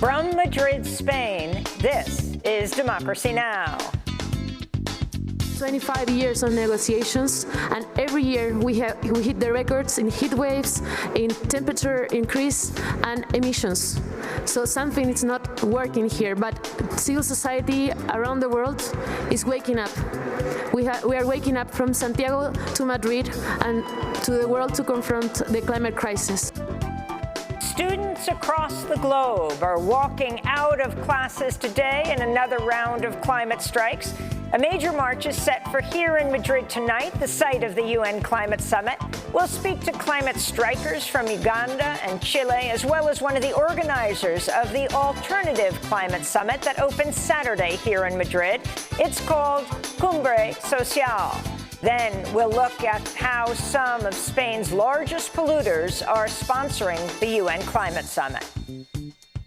From Madrid, Spain, this is Democracy Now! 25 years of negotiations, and every year we hit the records in heat waves, in temperature increase, and emissions. So something is not working here, but civil society around the world is waking up. We are waking up from Santiago to Madrid and to the world to confront the climate crisis. Students across the globe are walking out of classes today in another round of climate strikes. A major march is set for here in Madrid tonight, the site of the UN Climate Summit. We'll speak to climate strikers from Uganda and Chile, as well as one of the organizers of the Alternative Climate Summit that opens Saturday here in Madrid. It's called Cumbre Social. Then we'll look at how some of Spain's largest polluters are sponsoring the UN Climate Summit.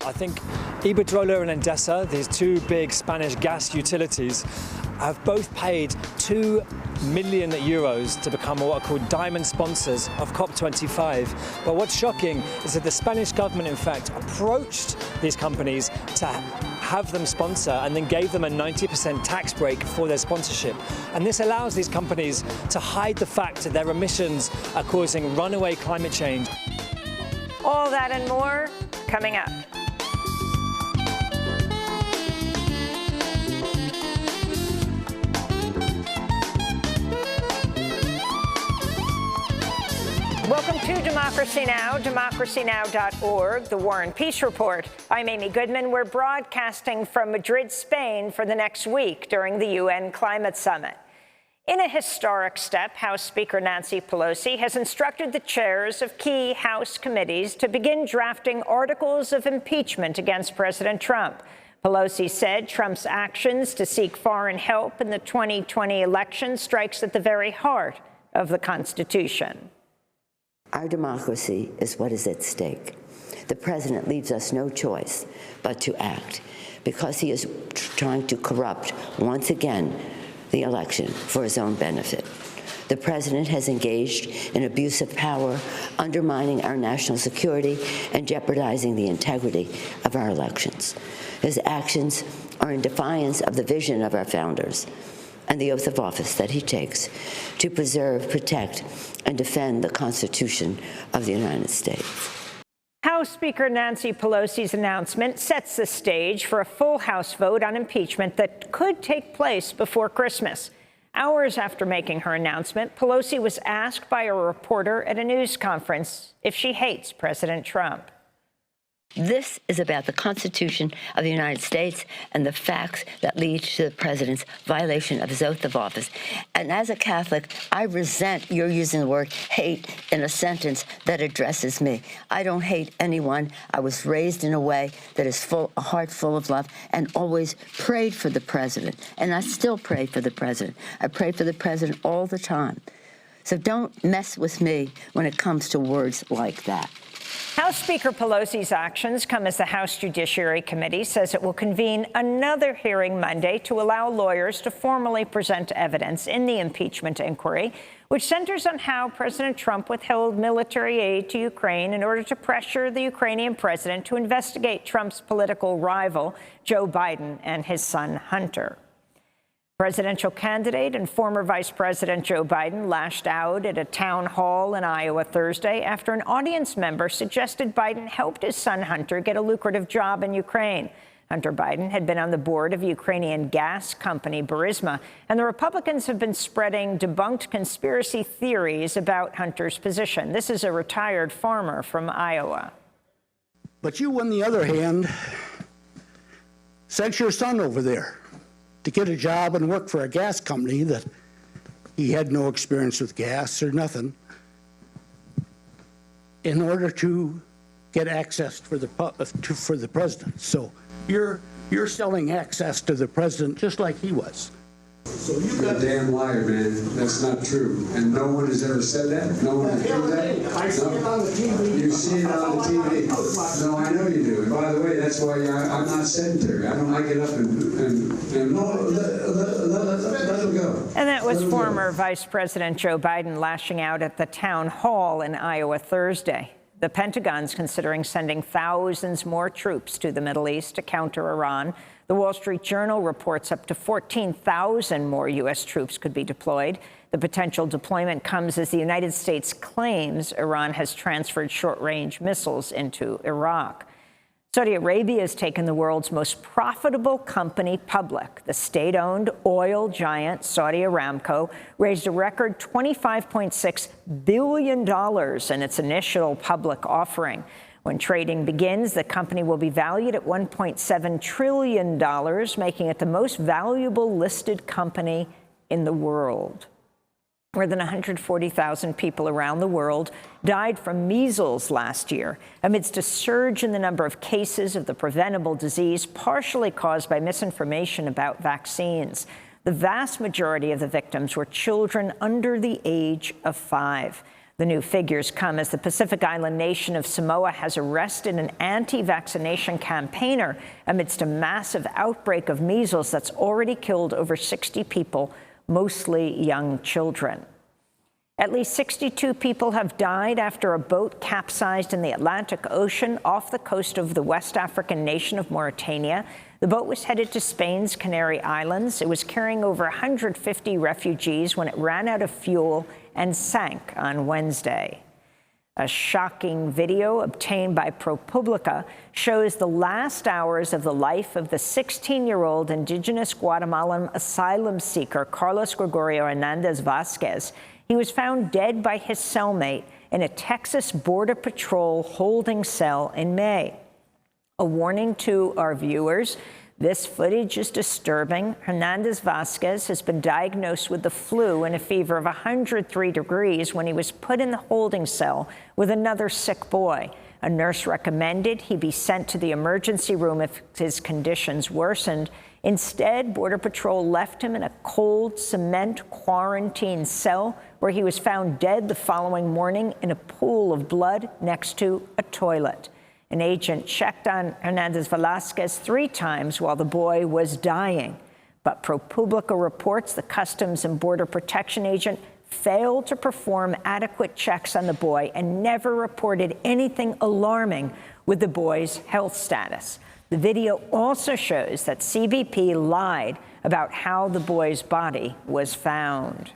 I think Iberdrola and Endesa, these two big Spanish gas utilities, have both paid 2 million euros to become what are called diamond sponsors of COP25. But what's shocking is that the Spanish government, in fact, approached these companies to have them sponsor and then gave them a 90% tax break for their sponsorship. And this allows these companies to hide the fact that their emissions are causing runaway climate change. All that and more coming up. Welcome to Democracy Now!, democracynow.org, the War and Peace Report. I'm Amy Goodman. We're broadcasting from Madrid, Spain for the next week during the UN Climate Summit. In a historic step, House Speaker Nancy Pelosi has instructed the chairs of key House committees to begin drafting articles of impeachment against President Trump. Pelosi said Trump's actions to seek foreign help in the 2020 election strikes at the very heart of the Constitution. Our democracy is what is at stake. The president leaves us no choice but to act because he is trying to corrupt, once again, the election for his own benefit. The president has engaged in abuse of power, undermining our national security and jeopardizing the integrity of our elections. His actions are in defiance of the vision of our founders and the oath of office that he takes to preserve, protect, and defend the Constitution of the United States. House Speaker Nancy Pelosi's announcement sets the stage for a full House vote on impeachment that could take place before Christmas. Hours after making her announcement, Pelosi was asked by a reporter at a news conference if she hates President Trump. This is about the Constitution of the United States and the facts that lead to the president's violation of his oath of office. And as a Catholic, I resent your using the word hate in a sentence that addresses me. I don't hate anyone. I was raised in a way that is a heart full of love, and always prayed for the president. And I still pray for the president. I pray for the president all the time. So don't mess with me when it comes to words like that. House Speaker Pelosi's actions come as the House Judiciary Committee says it will convene another hearing Monday to allow lawyers to formally present evidence in the impeachment inquiry, which centers on how President Trump withheld military aid to Ukraine in order to pressure the Ukrainian president to investigate Trump's political rival, Joe Biden, and his son, Hunter. Presidential candidate and former Vice President Joe Biden lashed out at a town hall in Iowa Thursday after an audience member suggested Biden helped his son Hunter get a lucrative job in Ukraine. Hunter Biden had been on the board of Ukrainian gas company Burisma, and the Republicans have been spreading debunked conspiracy theories about Hunter's position. This is a retired farmer from Iowa. But you, on the other hand, sent your son over there to get a job and work for a gas company that he had no experience with gas or nothing, in order to get access for the president. So you're selling access to the president just like he was. So you're a damn liar, man. That's not true. And no one has ever said that. No one has proved that. I see it on the TV. You see it on the TV. No, I know you do. And by the way, that's why I'm not sedentary. I get up and no, let him go. And that was former Vice President Joe Biden lashing out at the town hall in Iowa Thursday. The Pentagon's considering sending thousands more troops to the Middle East to counter Iran. The Wall Street Journal reports up to 14,000 more U.S. troops could be deployed. The potential deployment comes as the United States claims Iran has transferred short-range missiles into Iraq. Saudi Arabia has taken the world's most profitable company public. The state-owned oil giant Saudi Aramco raised a record $25.6 billion in its initial public offering. When trading begins, the company will be valued at $1.7 trillion, making it the most valuable listed company in the world. More than 140,000 people around the world died from measles last year, amidst a surge in the number of cases of the preventable disease, partially caused by misinformation about vaccines. The vast majority of the victims were children under the age of 5. The new figures come as the Pacific Island nation of Samoa has arrested an anti-vaccination campaigner amidst a massive outbreak of measles that's already killed over 60 people, mostly young children. At least 62 people have died after a boat capsized in the Atlantic Ocean off the coast of the West African nation of Mauritania. The boat was headed to Spain's Canary Islands. It was carrying over 150 refugees when it ran out of fuel and sank on Wednesday. A shocking video obtained by ProPublica shows the last hours of the life of the 16-year-old indigenous Guatemalan asylum seeker, Carlos Gregorio Hernandez Vasquez. He was found dead by his cellmate in a Texas Border Patrol holding cell in May. A warning to our viewers, this footage is disturbing. Hernandez Vasquez has been diagnosed with the flu and a fever of 103 degrees when he was put in the holding cell with another sick boy. A nurse recommended he be sent to the emergency room if his conditions worsened. Instead, Border Patrol left him in a cold cement quarantine cell where he was found dead the following morning in a pool of blood next to a toilet. An agent checked on Hernandez Velasquez 3 times while the boy was dying. But ProPublica reports the Customs and Border Protection agent failed to perform adequate checks on the boy and never reported anything alarming with the boy's health status. The video also shows that CBP lied about how the boy's body was found.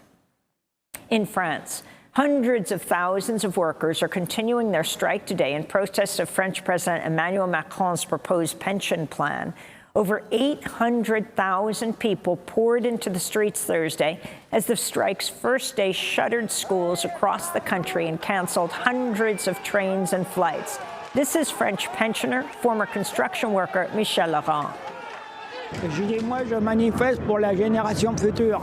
In France, hundreds of thousands of workers are continuing their strike today in protest of French President Emmanuel Macron's proposed pension plan. Over 800,000 people poured into the streets Thursday as the strike's first day shuttered schools across the country and canceled hundreds of trains and flights. This is French pensioner, former construction worker Michel Laurent.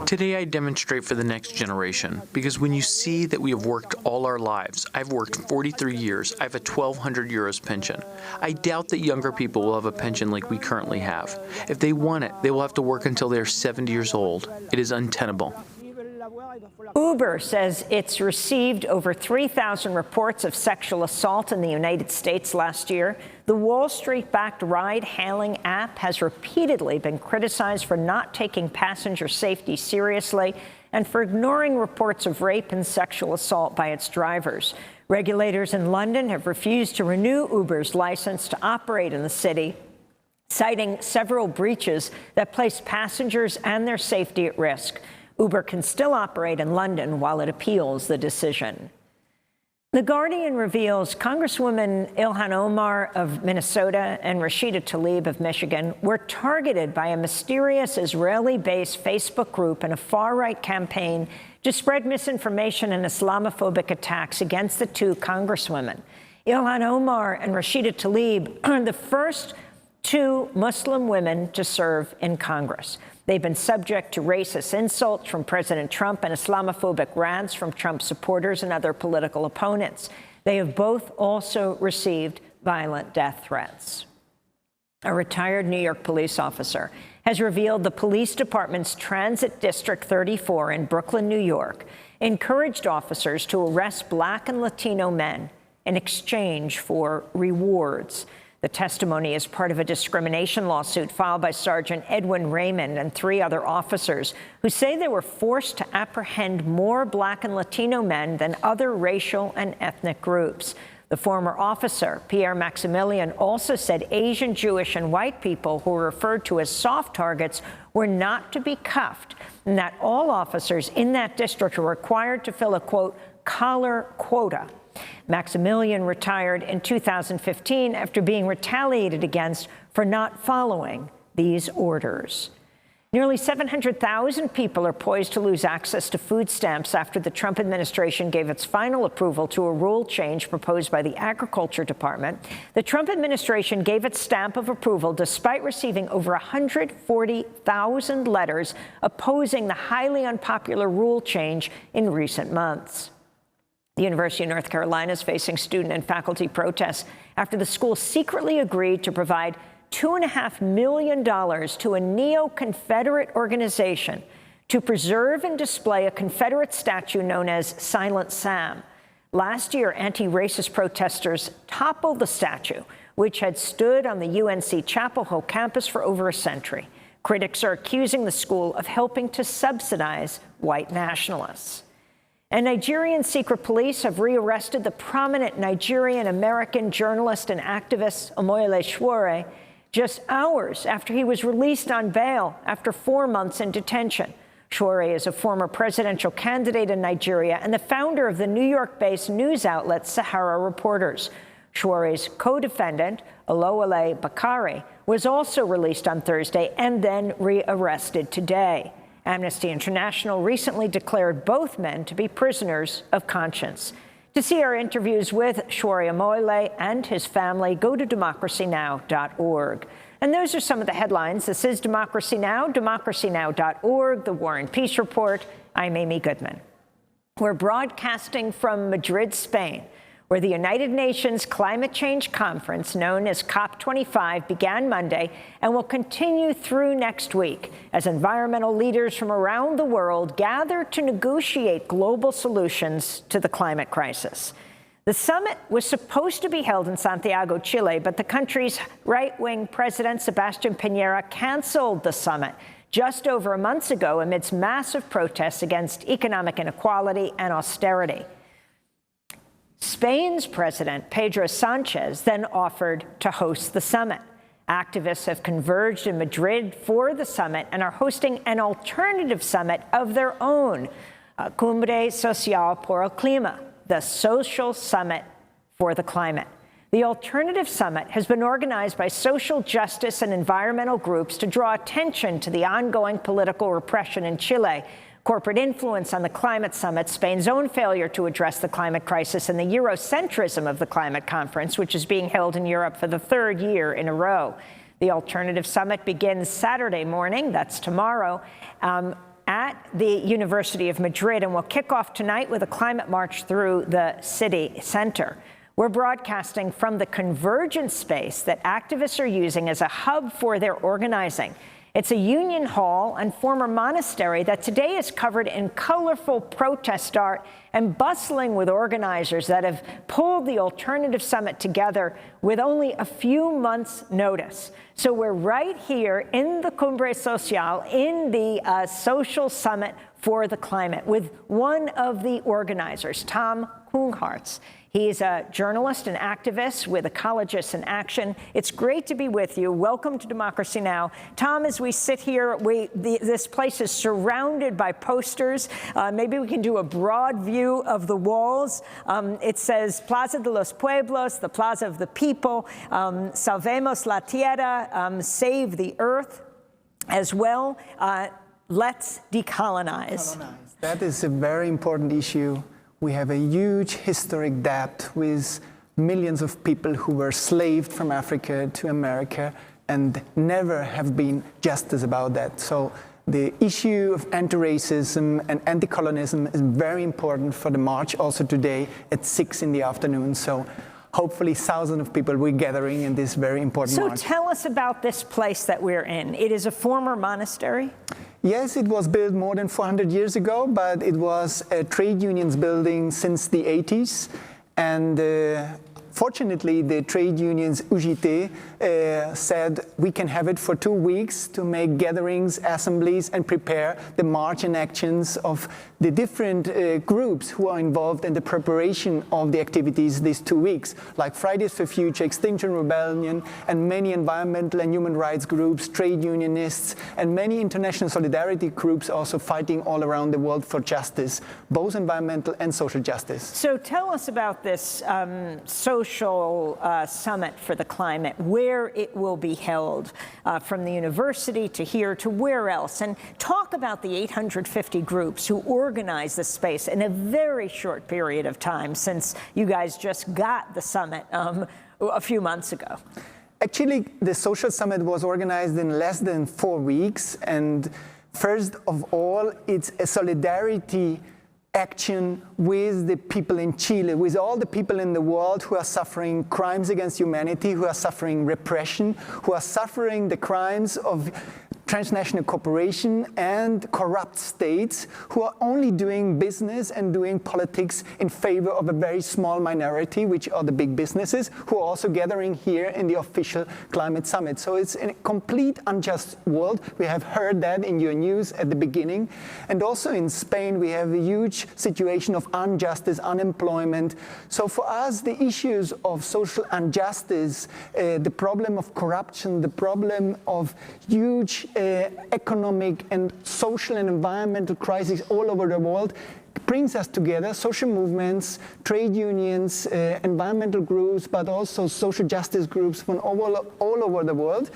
Today I demonstrate for the next generation, because when you see that we have worked all our lives, I've worked 43 years, I have a 1,200 euros pension. I doubt that younger people will have a pension like we currently have. If they want it, they will have to work until they are 70 years old. It is untenable. Uber says it's received over 3,000 reports of sexual assault in the United States last year. The Wall Street-backed ride-hailing app has repeatedly been criticized for not taking passenger safety seriously and for ignoring reports of rape and sexual assault by its drivers. Regulators in London have refused to renew Uber's license to operate in the city, citing several breaches that place passengers and their safety at risk. Uber can still operate in London while it appeals the decision. The Guardian reveals Congresswoman Ilhan Omar of Minnesota and Rashida Tlaib of Michigan were targeted by a mysterious Israeli-based Facebook group in a far-right campaign to spread misinformation and Islamophobic attacks against the 2 congresswomen. Ilhan Omar and Rashida Tlaib are the first 2 Muslim women to serve in Congress. They've been subject to racist insults from President Trump and Islamophobic rants from Trump supporters and other political opponents. They have both also received violent death threats. A retired New York police officer has revealed the police department's Transit District 34 in Brooklyn, New York, encouraged officers to arrest Black and Latino men in exchange for rewards. The testimony is part of a discrimination lawsuit filed by Sergeant Edwin Raymond and 3 other officers who say they were forced to apprehend more Black and Latino men than other racial and ethnic groups. The former officer, Pierre Maximilien, also said Asian, Jewish, and white people who were referred to as soft targets were not to be cuffed, and that all officers in that district are required to fill a, quote, collar quota. Maximilien retired in 2015 after being retaliated against for not following these orders. Nearly 700,000 people are poised to lose access to food stamps after the Trump administration gave its final approval to a rule change proposed by the Agriculture Department. The Trump administration gave its stamp of approval despite receiving over 140,000 letters opposing the highly unpopular rule change in recent months. The University of North Carolina is facing student and faculty protests after the school secretly agreed to provide $2.5 million to a neo-Confederate organization to preserve and display a Confederate statue known as Silent Sam. Last year, anti-racist protesters toppled the statue, which had stood on the UNC Chapel Hill campus for over a century. Critics are accusing the school of helping to subsidize white nationalists. And Nigerian secret police have rearrested the prominent Nigerian-American journalist and activist Omoyele Sowore just hours after he was released on bail after 4 months in detention. Sowore is a former presidential candidate in Nigeria and the founder of the New York-based news outlet Sahara Reporters. Showore's co-defendant, Olowale Bakari, was also released on Thursday and then rearrested today. Amnesty International recently declared both men to be prisoners of conscience. To see our interviews with Sowore Omoyele and his family, go to DemocracyNow.org. And those are some of the headlines. This is Democracy Now!, DemocracyNow.org, The War and Peace Report. I'm Amy Goodman. We're broadcasting from Madrid, Spain, where the United Nations Climate Change Conference, known as COP25, began Monday and will continue through next week as environmental leaders from around the world gather to negotiate global solutions to the climate crisis. The summit was supposed to be held in Santiago, Chile, but the country's right-wing president, Sebastián Piñera, canceled the summit just over a month ago amidst massive protests against economic inequality and austerity. Spain's president, Pedro Sánchez, then offered to host the summit. Activists have converged in Madrid for the summit and are hosting an alternative summit of their own, Cumbre Social por el Clima, the social summit for the climate. The alternative summit has been organized by social justice and environmental groups to draw attention to the ongoing political repression in Chile, corporate influence on the climate summit, Spain's own failure to address the climate crisis, and the Eurocentrism of the climate conference, which is being held in Europe for the third year in a row. The alternative summit begins Saturday morning, that's tomorrow, at the University of Madrid, and will kick off tonight with a climate march through the city center. We're broadcasting from the convergence space that activists are using as a hub for their organizing. It's a union hall and former monastery that today is covered in colorful protest art and bustling with organizers that have pulled the alternative summit together with only a few months' notice. So we're right here in the Cumbre Social, in the social summit for the climate, with one of the organizers, Tom Koongharts. He's a journalist and activist with Ecologists in Action. It's great to be with you. Welcome to Democracy Now! Tom, as we sit here, this place is surrounded by posters. Maybe we can do a broad view of the walls. It says Plaza de los Pueblos, the Plaza of the People, Salvemos la Tierra, Save the Earth, as well. Let's decolonize. That is a very important issue. We have a huge historic debt with millions of people who were slaved from Africa to America and never have been justice about that. So the issue of anti-racism and anti-colonism is very important for the march also today at 6 in the afternoon. So hopefully thousands of people will be gathering in this very important march. So tell us about this place that we're in. It is a former monastery? Yes, it was built more than 400 years ago, but it was a trade unions building since the 80s. And fortunately, the trade unions UGT said we can have it for 2 weeks to make gatherings, assemblies, and prepare the march and actions of the different groups who are involved in the preparation of the activities these 2 weeks, like Fridays for Future, Extinction Rebellion, and many environmental and human rights groups, trade unionists, and many international solidarity groups also fighting all around the world for justice, both environmental and social justice. So tell us about this social summit for the climate, where it will be held, from the university to here to where else, and talk about the 850 groups who organize this space in a very short period of time since you guys just got the summit a few months ago. Actually, the social summit was organized in less than 4 weeks, and first of all, it's a solidarity action with the people in Chile, with all the people in the world who are suffering crimes against humanity, who are suffering repression, who are suffering the crimes of transnational corporation and corrupt states who are only doing business and doing politics in favor of a very small minority, which are the big businesses, who are also gathering here in the official climate summit. So it's a complete unjust world. We have heard that in your news at the beginning. And also in Spain, we have a huge situation of injustice, unemployment. So for us, the issues of social injustice, the problem of corruption, the problem of huge economic and social and environmental crises all over the world brings us together, social movements, trade unions, environmental groups, but also social justice groups from all over the world.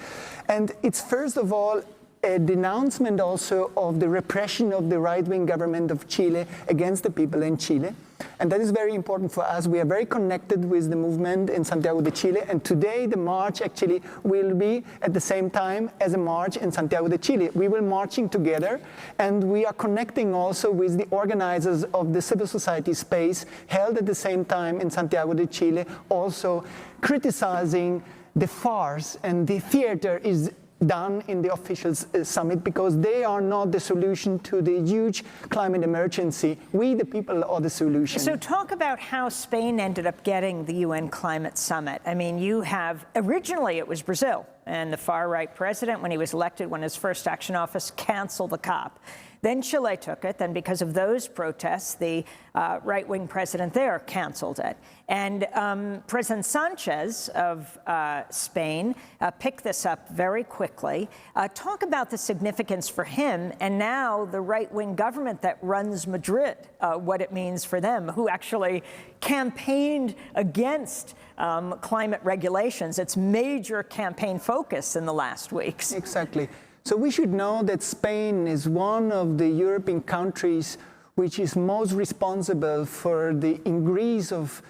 And it's first of all a denouncement also of the repression of the right-wing government of Chile against the people in Chile. And that is very important for us. We are very connected with the movement in Santiago de Chile. And today the march actually will be at the same time as a march in Santiago de Chile. We will marching together, and we are connecting also with the organizers of the civil society space held at the same time in Santiago de Chile, also criticizing the farce and the theater is done in the official summit, because they are not the solution to the huge climate emergency. We, the people, are the solution. So talk about how Spain ended up getting the UN Climate Summit. I mean, you have, originally it was Brazil, and the far-right president, when he was elected, when his first action office, canceled the COP. Then Chile took it. Then because of those protests, the right-wing president there canceled it. And President Sanchez of Spain picked this up very quickly. Talk about the significance for him, and now the right-wing government that runs Madrid, what it means for them, who actually campaigned against climate regulations. Its major campaign focus in the last weeks. Exactly. So we should know that Spain is one of the European countries which is most responsible for the increase of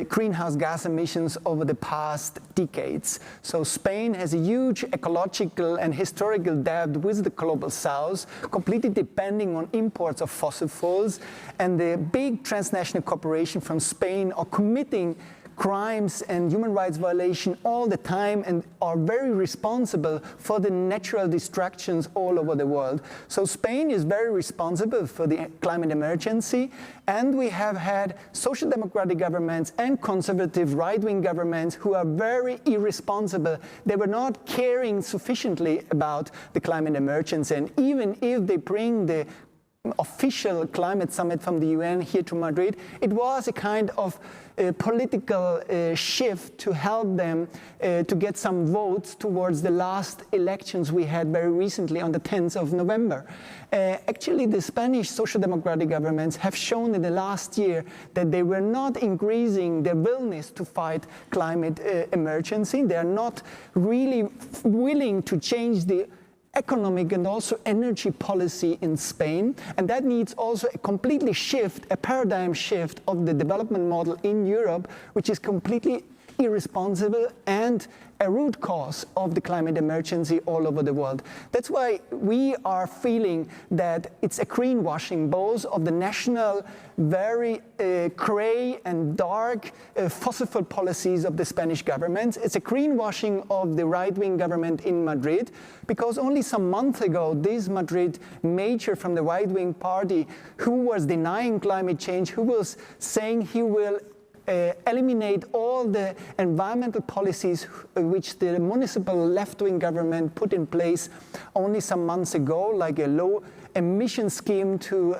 greenhouse gas emissions over the past decades. So Spain has a huge ecological and historical debt with the global south, completely depending on imports of fossil fuels, and the big transnational corporations from Spain are committing crimes and human rights violation all the time and are very responsible for the natural destructions all over the world. So Spain is very responsible for the climate emergency, and we have had social democratic governments and conservative right-wing governments who are very irresponsible. They were not caring sufficiently about the climate emergency, and even if they bring the official climate summit from the UN here to Madrid, it was a kind of political shift to help them to get some votes towards the last elections we had very recently on the 10th of November. Actually, the Spanish social democratic governments have shown in the last year that they were not increasing their willingness to fight climate emergency. They are not really willing to change the economic and also energy policy in Spain, and that needs also a completely shift, a paradigm shift of the development model in Europe, which is completely irresponsible and a root cause of the climate emergency all over the world. That's why we are feeling that it's a greenwashing both of the national, very gray and dark fossil fuel policies of the Spanish government. It's a greenwashing of the right-wing government in Madrid, because only some months ago, this Madrid mayor from the right-wing party, who was denying climate change, who was saying he will eliminate all the environmental policies which the municipal left-wing government put in place only some months ago, like a low emission scheme to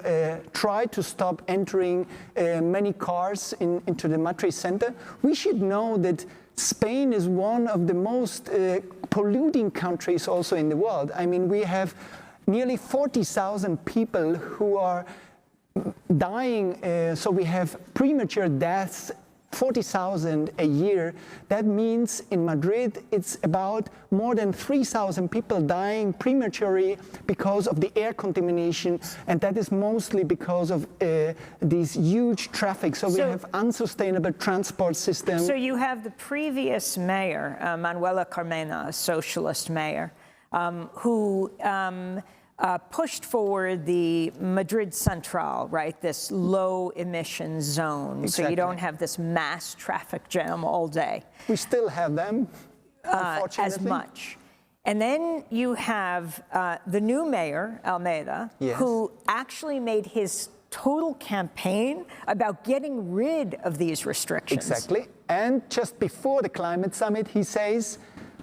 try to stop entering many cars into the Madrid center. We should know that Spain is one of the most polluting countries also in the world. I mean, we have nearly 40,000 people who are dying, so we have premature deaths, 40,000 a year. That means in Madrid it's about more than 3,000 people dying prematurely because of the air contamination, and that is mostly because of these huge traffic. So we have unsustainable transport systems. So you have the previous mayor, Manuela Carmena, a socialist mayor, who pushed forward the Madrid Central, right, this low emission zone, so you don't have this mass traffic jam all day. We still have them, unfortunately. As much. And then you have the new mayor, Almeida, who actually made his total campaign about getting rid of these restrictions. Exactly. And just before the climate summit, he says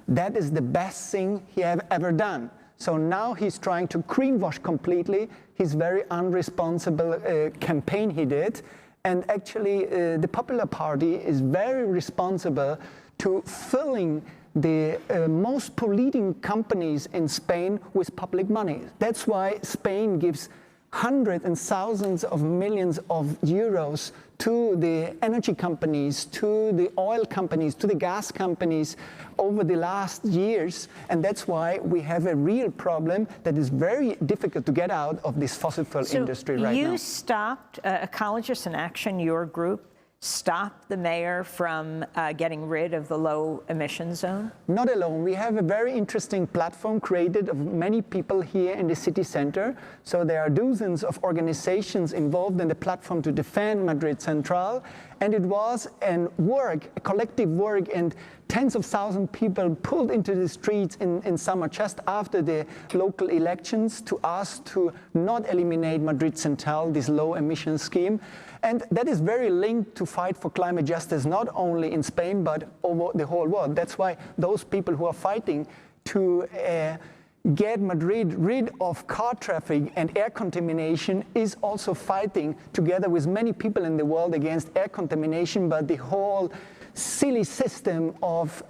that is the best thing he have ever done. So now he's trying to greenwash completely his very unresponsible campaign he did. And actually, the Popular Party is very responsible to filling the most polluting companies in Spain with public money. That's why Spain gives hundreds and thousands of millions of euros to the energy companies, to the oil companies, to the gas companies over the last years. And that's why we have a real problem that is very difficult to get out of this fossil fuel industry right now. You stopped, Ecologists in Action, your group, stopped the mayor from getting rid of the low emission zone? Not alone. We have a very interesting platform created of many people here in the city center. So there are dozens of organizations involved in the platform to defend Madrid Central. And it was a collective work, and tens of thousands of people pulled into the streets in summer just after the local elections to ask to not eliminate Madrid Central, this low emission scheme. And that is very linked to fight for climate justice, not only in Spain, but over the whole world. That's why those people who are fighting to get Madrid rid of car traffic and air contamination is also fighting together with many people in the world against air contamination, but the whole silly system of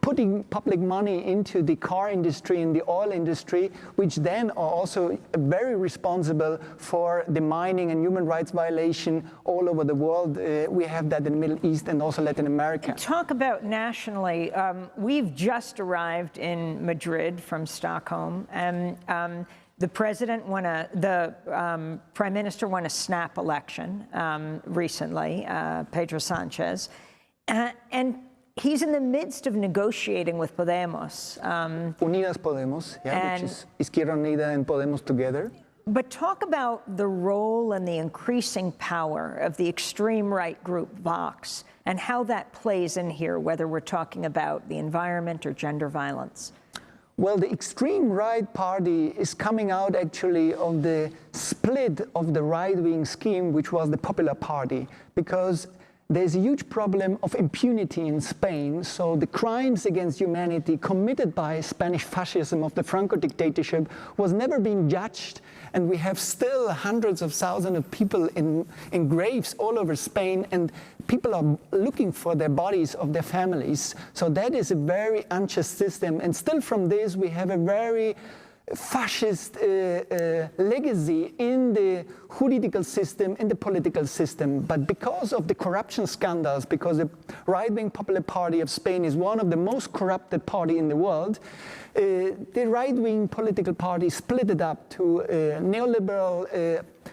putting public money into the car industry and the oil industry, which then are also very responsible for the mining and human rights violation all over the world. We have that in the Middle East and also Latin America. Talk about nationally. We've just arrived in Madrid from Stockholm, and the president won the prime minister won a snap election recently, Pedro Sanchez, and he's in the midst of negotiating with Podemos. Unidas Podemos, which is Izquierda Unida and Podemos together. But talk about the role and the increasing power of the extreme right group Vox and how that plays in here, whether we're talking about the environment or gender violence. Well, the extreme right party is coming out actually of the split of the right-wing scheme, which was the Popular Party, because there's a huge problem of impunity in Spain. So the crimes against humanity committed by Spanish fascism of the Franco dictatorship was never being judged. And we have still hundreds of thousands of people in graves all over Spain, and people are looking for their bodies of their families. So that is a very unjust system. And still from this, we have a very fascist legacy in the juridical system, in the political system. But because of the corruption scandals, because the right-wing Popular Party of Spain is one of the most corrupted party in the world, the right-wing political party split it up to neoliberal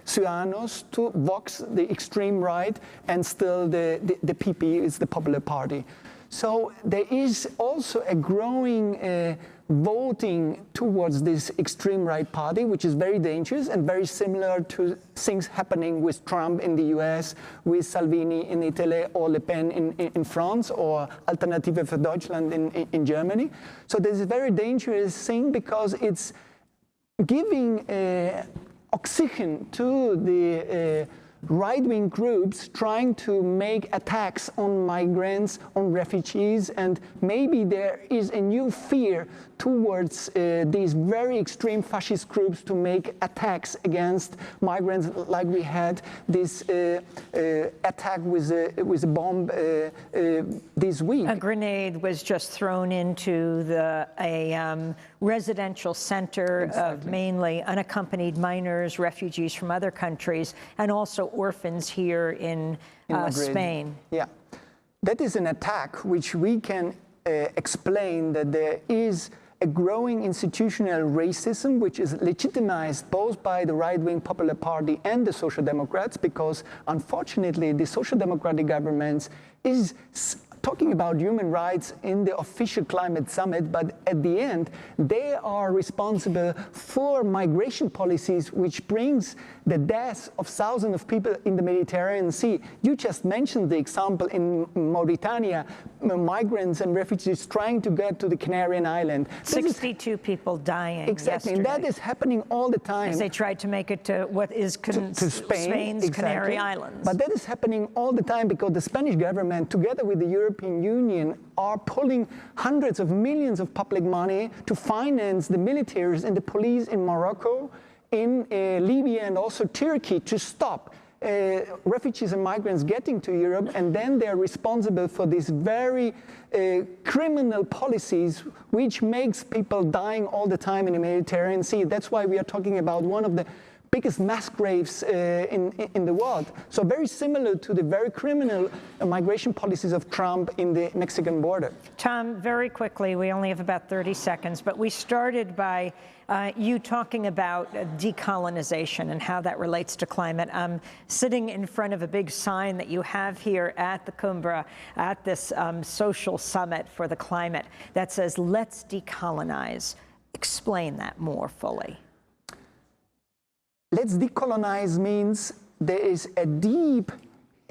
Ciudadanos, to Vox, the extreme right, and still the PP is the Popular Party. So there is also a growing voting towards this extreme right party, which is very dangerous and very similar to things happening with Trump in the US, with Salvini in Italy, or Le Pen in France, or Alternative für Deutschland in Germany. So this is a very dangerous thing because it's giving oxygen to the right-wing groups trying to make attacks on migrants, on refugees, and maybe there is a new fear towards these very extreme fascist groups to make attacks against migrants, like we had this attack with a bomb this week. A grenade was just thrown into a residential center of mainly unaccompanied minors, refugees from other countries, and also orphans here in Spain. Yeah, that is an attack which we can explain that there is a growing institutional racism which is legitimized both by the right-wing Popular Party and the Social Democrats, because unfortunately the Social Democratic governments is talking about human rights in the official climate summit, but at the end they are responsible for migration policies which brings the deaths of thousands of people in the Mediterranean Sea. You just mentioned the example in Mauritania, migrants and refugees trying to get to the Canarian island. 62 people dying. Exactly, and that is happening all the time. As they tried to make it to what is to Spain's exactly. Canary Islands. But that is happening all the time because the Spanish government, together with the European Union, are pulling hundreds of millions of public money to finance the militaries and the police in Morocco, in Libya, and also Turkey to stop refugees and migrants getting to Europe, and then they're responsible for these very criminal policies which makes people dying all the time in the Mediterranean Sea. That's why we are talking about one of the biggest mass graves in the world. So very similar to the very criminal migration policies of Trump in the Mexican border. Tom, very quickly, we only have about 30 seconds, but we started by you talking about decolonization and how that relates to climate. I'm sitting in front of a big sign that you have here at the Cumbre, at this social summit for the climate, that says, "Let's decolonize." Explain that more fully. Let's decolonize means there is a deep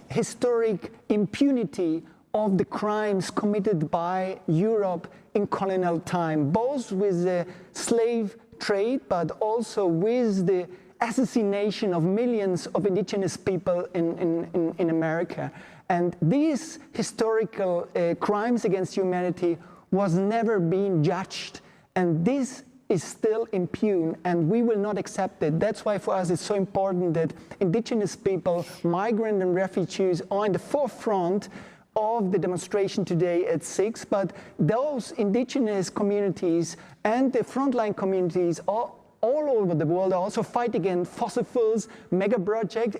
historic impunity of the crimes committed by Europe in colonial time, both with the slave trade, but also with the assassination of millions of indigenous people in America. And these historical crimes against humanity was never being judged, and this is still impune, and we will not accept it. That's why for us it's so important that indigenous people, migrant and refugees are in the forefront of the demonstration today at 6, but those indigenous communities and the frontline communities are all over the world also fight against fossil fuels, mega project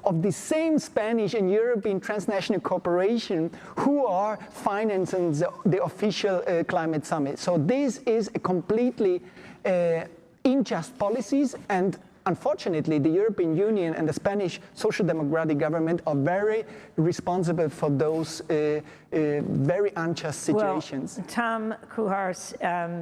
of the same Spanish and European transnational corporation who are financing the official climate summit. So this is a completely unjust policies, and unfortunately, the European Union and the Spanish Social Democratic government are very responsible for those very unjust situations. Well, Tom Kuhars,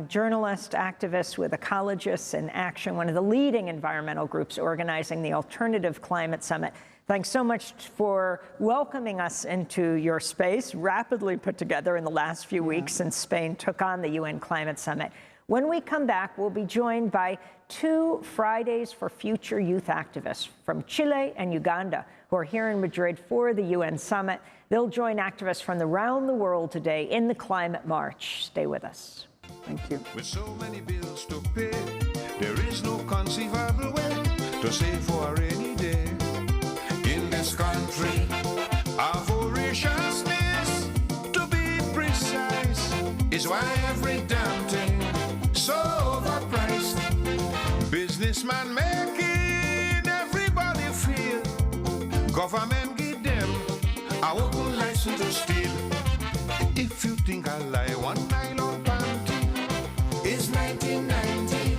journalist, activist with Ecologists in Action, one of the leading environmental groups organizing the Alternative Climate Summit. Thanks so much for welcoming us into your space, rapidly put together in the last few weeks since Spain took on the UN Climate Summit. When we come back, we'll be joined by 2 Fridays for Future youth activists from Chile and Uganda who are here in Madrid for the UN Summit. They'll join activists from around the world today in the climate march. Stay with us. Thank you. With so many bills to pay, there is no conceivable way to save for a rainy day. In this country of voraciousness, to be precise, is why every damn thing so overpriced. Businessman making everybody feel. Government give them a open license to steal. If you think I lie, one nylon panty is $19.90.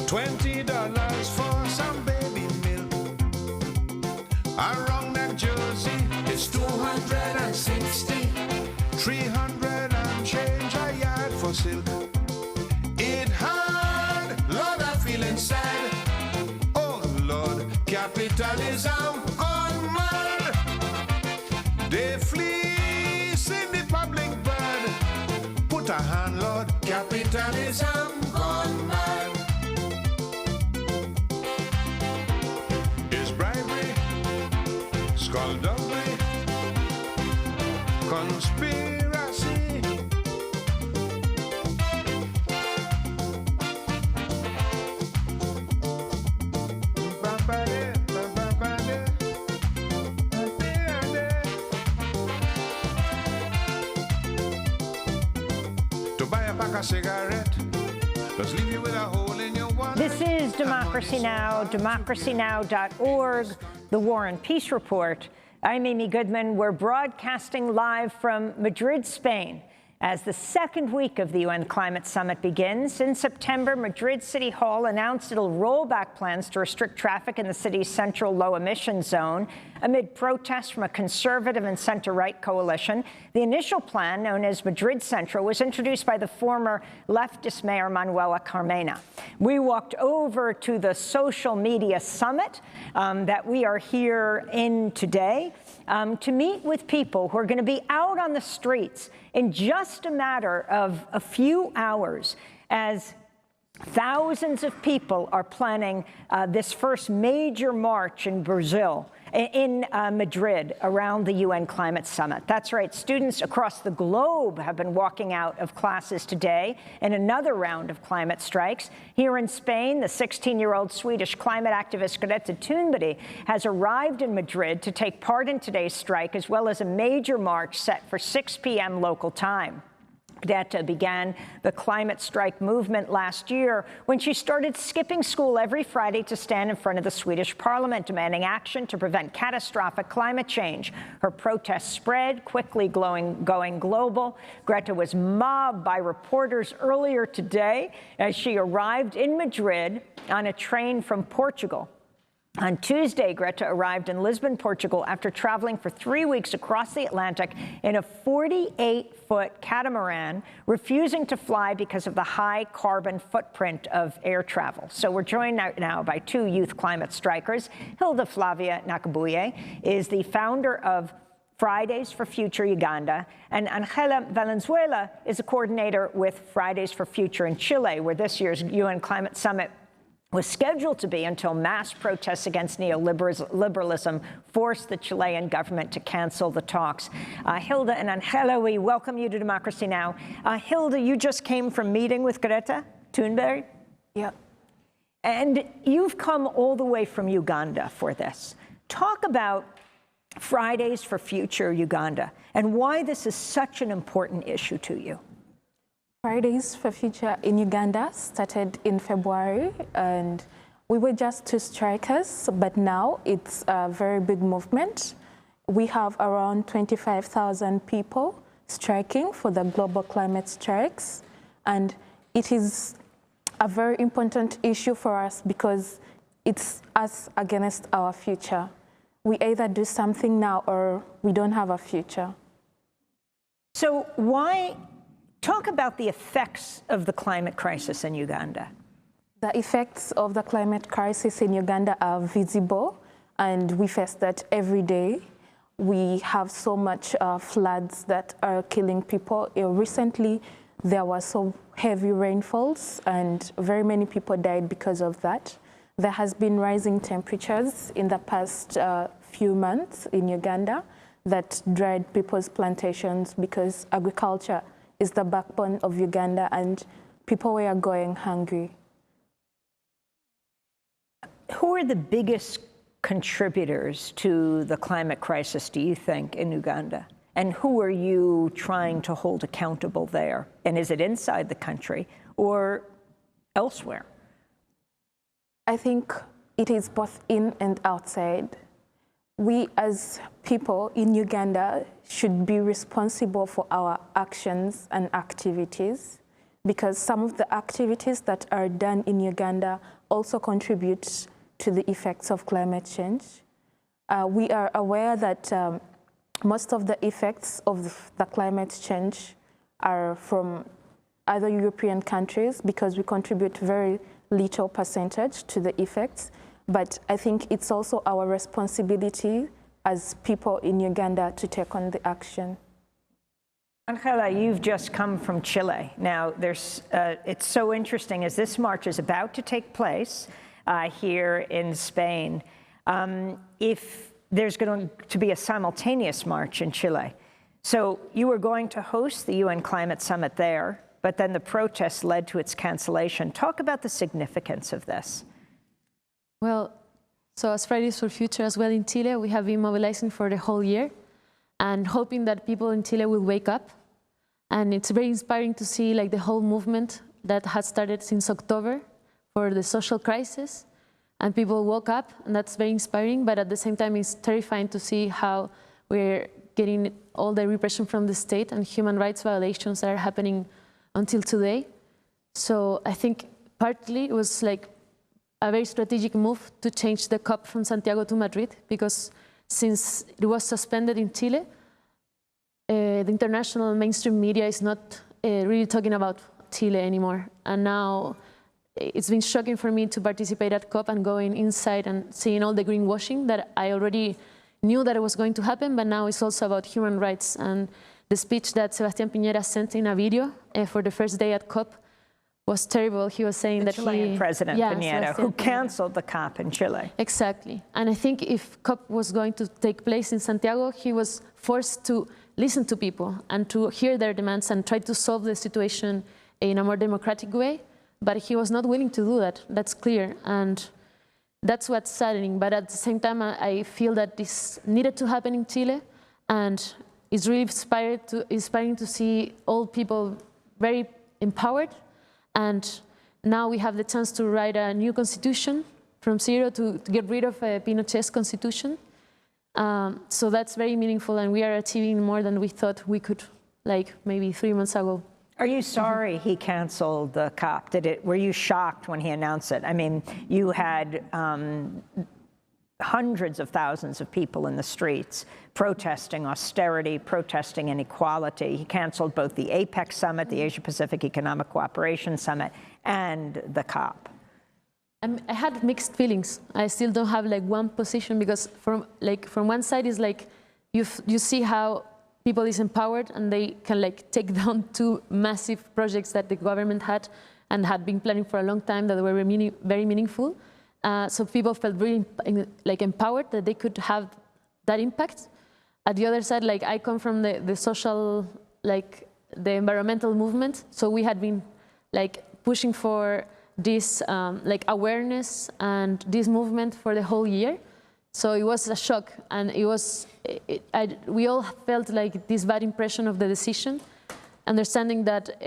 $20 for some baby milk. A wrong neck jersey is $260. $300 and change a yard for silk. It hard, Lord, I feel inside. Oh Lord, capitalism gone mad. They fleece in the public bed. Put a hand, Lord, capitalism gone mad. Is bribery buy a pack of cigarette. Just leave you with a hole in your wallet. This is Democracy Now!, democracynow.org, the War and Peace Report. I'm Amy Goodman. We're broadcasting live from Madrid, Spain, as the second week of the UN Climate Summit begins. In September, Madrid City Hall announced it'll roll back plans to restrict traffic in the city's central low-emission zone amid protests from a conservative and center-right coalition. The initial plan, known as Madrid Central, was introduced by the former leftist mayor Manuela Carmena. We walked over to the social media summit that we are here in today to meet with people who are going to be out on the streets in just a matter of a few hours as thousands of people are planning this first major march in Brazil, in Madrid, around the UN Climate Summit. That's right, students across the globe have been walking out of classes today in another round of climate strikes. Here in Spain, the 16-year-old Swedish climate activist Greta Thunberg has arrived in Madrid to take part in today's strike, as well as a major march set for 6 p.m. local time. Greta began the climate strike movement last year when she started skipping school every Friday to stand in front of the Swedish parliament, demanding action to prevent catastrophic climate change. Her protests spread, quickly going global. Greta was mobbed by reporters earlier today as she arrived in Madrid on a train from Portugal. On Tuesday, Greta arrived in Lisbon, Portugal, after traveling for 3 weeks across the Atlantic in a 48-foot catamaran, refusing to fly because of the high carbon footprint of air travel. So we're joined now by two youth climate strikers. Hilda Flavia Nakabuye is the founder of Fridays for Future Uganda, and Angela Valenzuela is a coordinator with Fridays for Future in Chile, where this year's UN Climate Summit was scheduled to be until mass protests against neoliberalism forced the Chilean government to cancel the talks. Hilda and Angela, we welcome you to Democracy Now! Hilda, you just came from meeting with Greta Thunberg? Yeah. And you've come all the way from Uganda for this. Talk about Fridays for Future Uganda and why this is such an important issue to you. Fridays for Future in Uganda started in February, and we were just 2 strikers, but now it's a very big movement. We have around 25,000 people striking for the global climate strikes, and it is a very important issue for us because it's us against our future. We either do something now or we don't have a future. So talk about the effects of the climate crisis in Uganda. The effects of the climate crisis in Uganda are visible, and we face that every day. We have so much floods that are killing people. Recently, there were so heavy rainfalls, and very many people died because of that. There has been rising temperatures in the past few months in Uganda that dried people's plantations because agriculture is the backbone of Uganda, and people were going hungry. Who are the biggest contributors to the climate crisis, do you think, in Uganda? And who are you trying to hold accountable there? And is it inside the country or elsewhere? I think it is both in and outside. We as people in Uganda should be responsible for our actions and activities, because some of the activities that are done in Uganda also contribute to the effects of climate change. We are aware that most of the effects of the climate change are from other European countries because we contribute very little percentage to the effects. But I think it's also our responsibility as people in Uganda to take on the action. Angela, you've just come from Chile. Now, it's so interesting as this march is about to take place here in Spain. If there's going to be a simultaneous march in Chile. So you were going to host the UN Climate Summit there, but then the protests led to its cancellation. Talk about the significance of this. Well, so as Fridays for Future as well in Chile, we have been mobilizing for the whole year and hoping that people in Chile will wake up And it's very inspiring to see like the whole movement that has started since October for the social crisis. And people woke up, and that's very inspiring, but at the same time it's terrifying to see how we're getting all the repression from the state and human rights violations that are happening until today. So I think partly it was like a very strategic move to change the COP from Santiago to Madrid, because since it was suspended in Chile, the international mainstream media is not really talking about Chile anymore. And now it's been shocking for me to participate at COP and going inside and seeing all the greenwashing that I already knew that it was going to happen, but now it's also about human rights. And the speech that Sebastián Piñera sent in a video for the first day at COP was terrible. He was saying that Chilean President Piñera, who canceled the COP in Chile. Exactly. And I think if COP was going to take place in Santiago, he was forced to listen to people and to hear their demands and try to solve the situation in a more democratic way. But he was not willing to do that. That's clear. And that's what's saddening. But at the same time, I feel that this needed to happen in Chile. And it's really inspiring to see all people very empowered. And now we have the chance to write a new constitution from zero to get rid of Pinochet's constitution. So that's very meaningful, and we are achieving more than we thought we could, like maybe 3 months ago. Are you sorry he canceled the COP? Were you shocked when he announced it? I mean, you had hundreds of thousands of people in the streets protesting austerity, protesting inequality. He canceled both the APEC summit, the Asia-Pacific Economic Cooperation Summit, and the COP. I had mixed feelings. I still don't have like one position, because from one side is like you see how people is empowered and they can like take down 2 massive projects that the government had and had been planning for a long time that were very meaningful. So people felt really like empowered that they could have that impact. At the other side, like I come from the social, like the environmental movement. So we had been like pushing for this like awareness and this movement for the whole year. So it was a shock, and we all felt like this bad impression of the decision, understanding that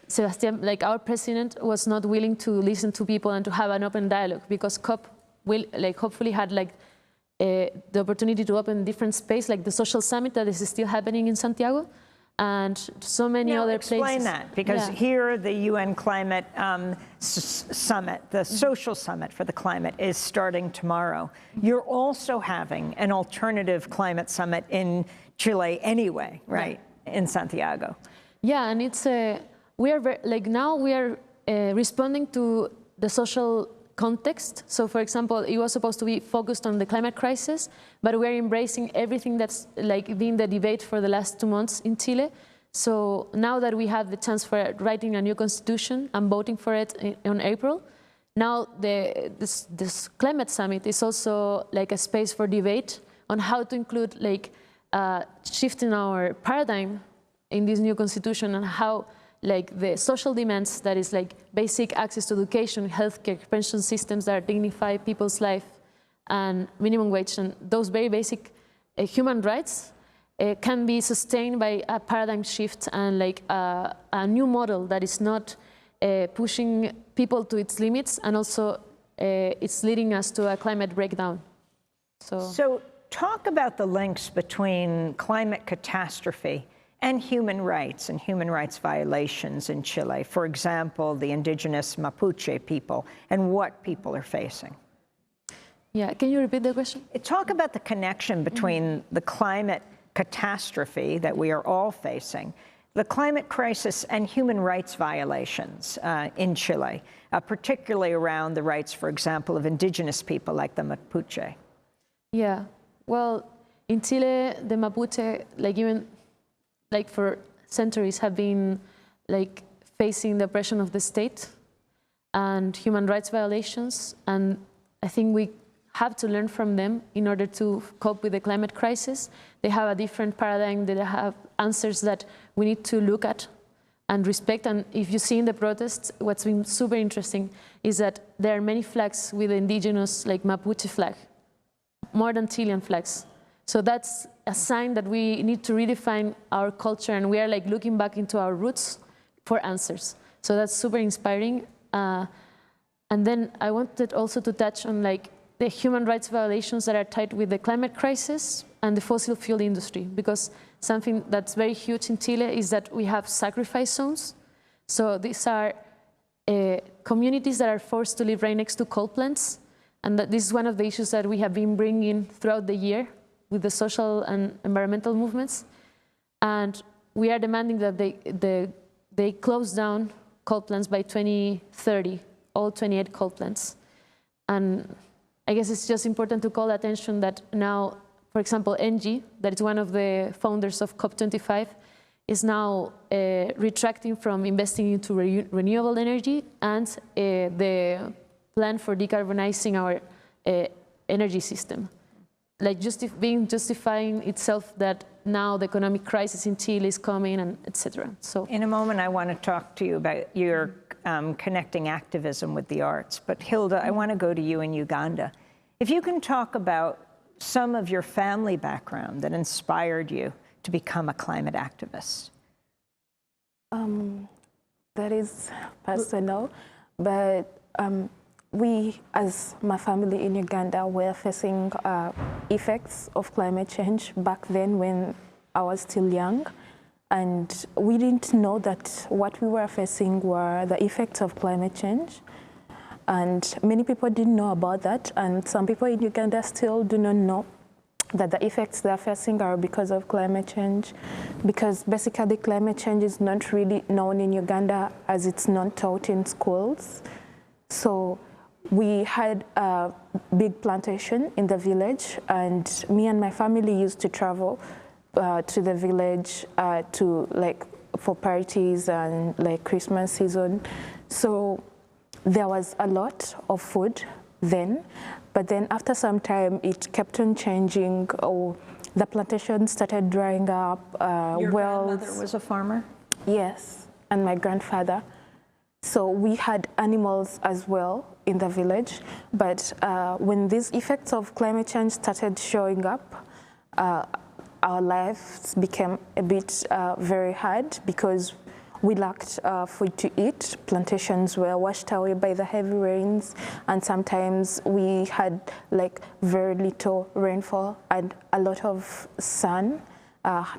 Sebastián, like our president, was not willing to listen to people and to have an open dialogue, because COP will like hopefully had like the opportunity to open different space, like the social summit that is still happening in Santiago, and so many other places. Explain that, because here the UN Climate Summit, the social summit for the climate, is starting tomorrow. You're also having an alternative climate summit in Chile anyway, right? In Santiago. Yeah, and it's we are now we are responding to the social context. So, for example, it was supposed to be focused on the climate crisis, but we're embracing everything that's like been the debate for the last 2 months in Chile. So now that we have the chance for writing a new constitution and voting for it in April, now this climate summit is also like a space for debate on how to include like shifting our paradigm in this new constitution, and how like the social demands, that is like basic access to education, healthcare, pension systems that dignify people's life, and minimum wage, and those very basic human rights can be sustained by a paradigm shift and like a new model that is not pushing people to its limits, and also it's leading us to a climate breakdown. So talk about the links between climate catastrophe and human rights violations in Chile. For example, the indigenous Mapuche people and what people are facing. Yeah, can you repeat the question? Talk about the connection between the climate catastrophe that we are all facing, the climate crisis, and human rights violations in Chile, particularly around the rights, for example, of indigenous people like the Mapuche. Yeah, well, in Chile, the Mapuche, like even like for centuries, have been like facing the oppression of the state and human rights violations, and I think we have to learn from them in order to cope with the climate crisis. They have a different paradigm, they have answers that we need to look at and respect. And if you see in the protests, what's been super interesting is that there are many flags with the indigenous, like Mapuche flag, more than Chilean flags. So that's a sign that we need to redefine our culture, and we are like looking back into our roots for answers. So that's super inspiring. And then I wanted also to touch on like the human rights violations that are tied with the climate crisis and the fossil fuel industry, because something that's very huge in Chile is that we have sacrifice zones. So these are communities that are forced to live right next to coal plants, and that this is one of the issues that we have been bringing throughout the year with the social and environmental movements. And we are demanding that they close down coal plants by 2030, all 28 coal plants. And I guess it's just important to call attention that now, for example, ENGIE, that is one of the founders of COP25, is now retracting from investing into renewable energy and the plan for decarbonizing our energy system. Like justifying itself that now the economic crisis in Chile is coming, and etc. So in a moment, I want to talk to you about your connecting activism with the arts. But Hilda, I want to go to you in Uganda. If you can talk about some of your family background that inspired you to become a climate activist. That is personal, but we, as my family in Uganda, were facing effects of climate change back then when I was still young. And we didn't know that what we were facing were the effects of climate change. And many people didn't know about that. And some people in Uganda still do not know that the effects they're facing are because of climate change. Because basically climate change is not really known in Uganda, as it's not taught in schools. So we had a big plantation in the village, and me and my family used to travel to the village for parties and like Christmas season. So there was a lot of food then, but then after some time it kept on changing. The plantation started drying up. Your grandmother was a farmer? Yes, and my grandfather. So we had animals as well in the village, but when these effects of climate change started showing up, our lives became a bit very hard because we lacked food to eat. Plantations were washed away by the heavy rains, and sometimes we had like very little rainfall and a lot of sun.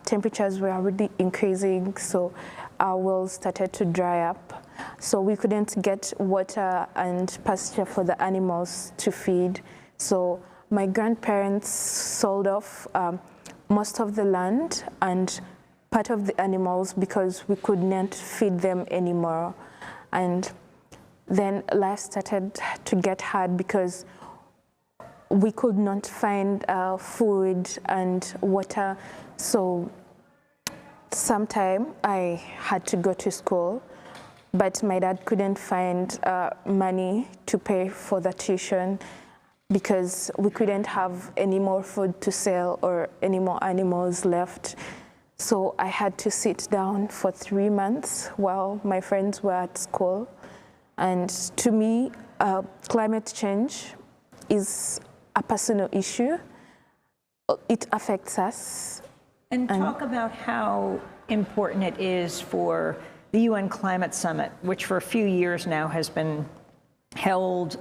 Temperatures were already increasing, so our wells started to dry up. So we couldn't get water and pasture for the animals to feed. So my grandparents sold off most of the land and part of the animals because we could not feed them anymore. And then life started to get hard because we could not find food and water. So sometime I had to go to school, but my dad couldn't find money to pay for the tuition because we couldn't have any more food to sell or any more animals left. So I had to sit down for 3 months while my friends were at school. And to me, climate change is a personal issue. It affects us. And talk about how important it is for the UN Climate Summit, which for a few years now has been held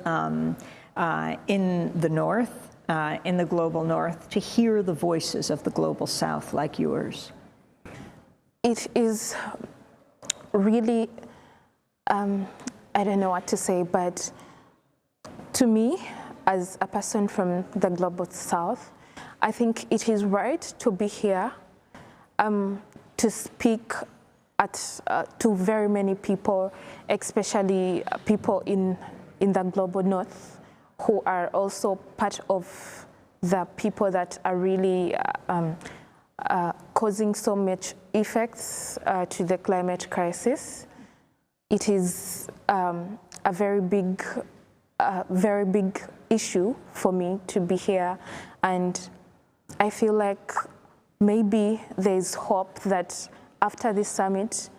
in the North, in the global North, to hear the voices of the global South like yours. It is really, I don't know what to say, but to me, as a person from the global South, I think it is right to be here, to speak to very many people, especially people in the global North, who are also part of the people that are really causing so much effects to the climate crisis. It is a very big issue for me to be here, and I feel like maybe there's hope that after this summit,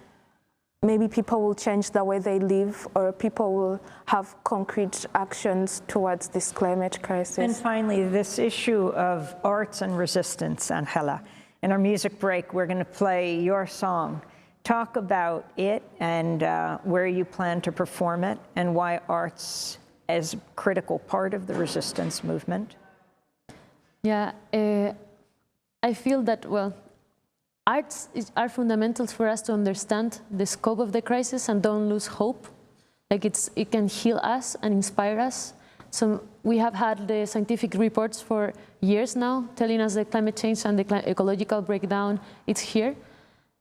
maybe people will change the way they live, or people will have concrete actions towards this climate crisis. And finally, this issue of arts and resistance, Angela. In our music break, we're going to play your song. Talk about it and where you plan to perform it, and why arts is a critical part of the resistance movement. Yeah, I feel that, well, arts are fundamentals for us to understand the scope of the crisis and don't lose hope. Like it can heal us and inspire us. So we have had the scientific reports for years now telling us that climate change and the ecological breakdown, it's here.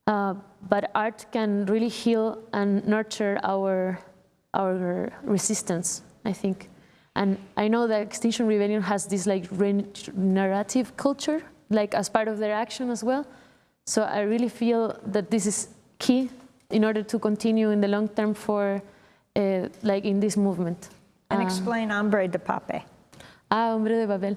But art can really heal and nurture our resistance, I think. And I know that Extinction Rebellion has this like narrative culture, like as part of their action as well. So I really feel that this is key in order to continue in the long term for, like in this movement. And explain Hombre de Papel. Hombre de Papel.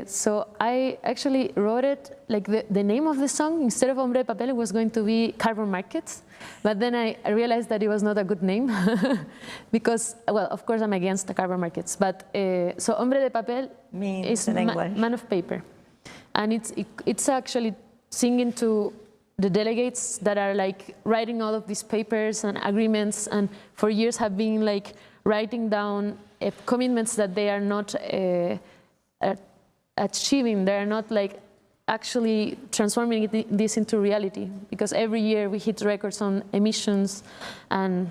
So I actually wrote it, like the name of the song, instead of Hombre de Papel, it was going to be Carbon Markets. But then I realized that it was not a good name because, well, of course I'm against the carbon markets. But so Hombre de Papel means in English man of paper. And it's actually singing to the delegates that are like writing all of these papers and agreements, and for years have been like writing down commitments that they are not achieving. They are not like actually transforming this into reality, because every year we hit records on emissions, and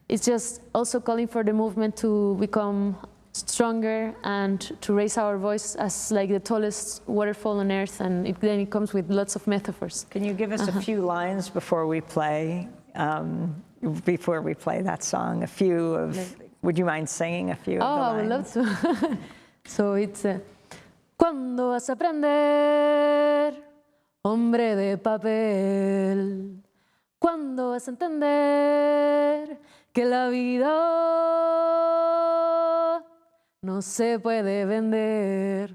it's just also calling for the movement to become stronger and to raise our voice as like the tallest waterfall on earth, and then it comes with lots of metaphors. Can you give us a few lines before we play that song? A few of, would you mind singing a few of the lines? I would love to. So it's ¿Cuándo vas a aprender, hombre de papel? ¿Cuándo vas a entender que la vida no se puede vender?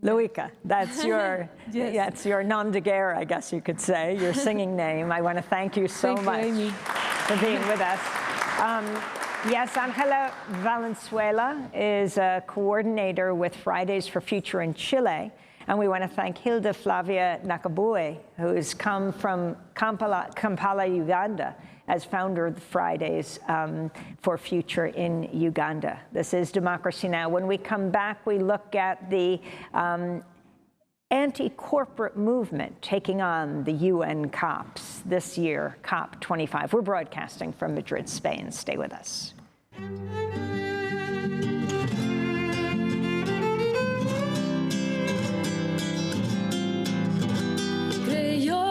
Luica, that's your, Yes. yeah, it's your nom de guerre, I guess you could say, your singing name. I want to thank you so much for being with us. Yes, Angela Valenzuela is a coordinator with Fridays for Future in Chile. And we want to thank Hilda Flavia Nakabue, who has come from Kampala, Uganda, as founder of Fridays for Future in Uganda. This is Democracy Now! When we come back, we look at the anti-corporate movement taking on the UN COPs this year, COP25. We're broadcasting from Madrid, Spain. Stay with us. Creyó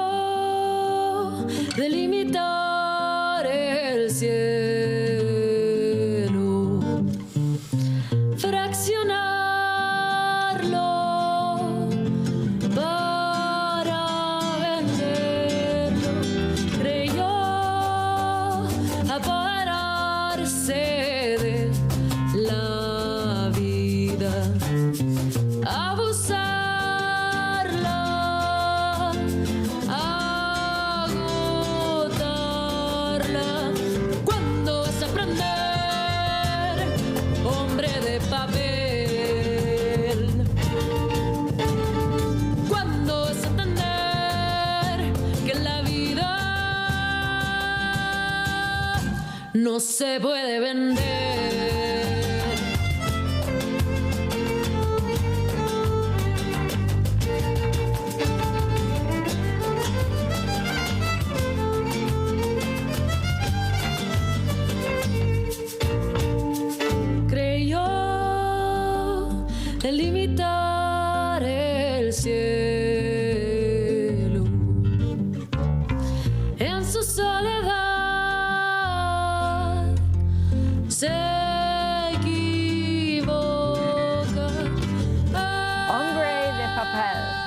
delimitar el cielo, fraccionarlo para venderlo. Creyó apoderarse de la vida, abusarla, agotarla. ¿Cuándo vas a aprender, hombre de papel? ¿Cuándo vas a entender que la vida no se puede vender? Creyó delimitar el cielo en su soledad. Se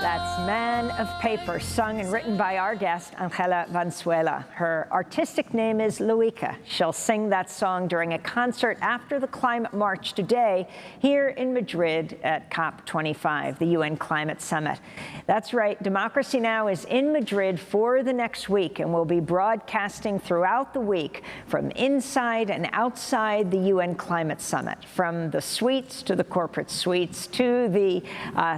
That's Man of Paper, sung and written by our guest, Angela Vanzuela. Her artistic name is Luica. She'll sing that song during a concert after the climate march today here in Madrid at COP25, the UN Climate Summit. That's right, Democracy Now! Is in Madrid for the next week and will be broadcasting throughout the week from inside and outside the UN Climate Summit, from the suites to the corporate suites to the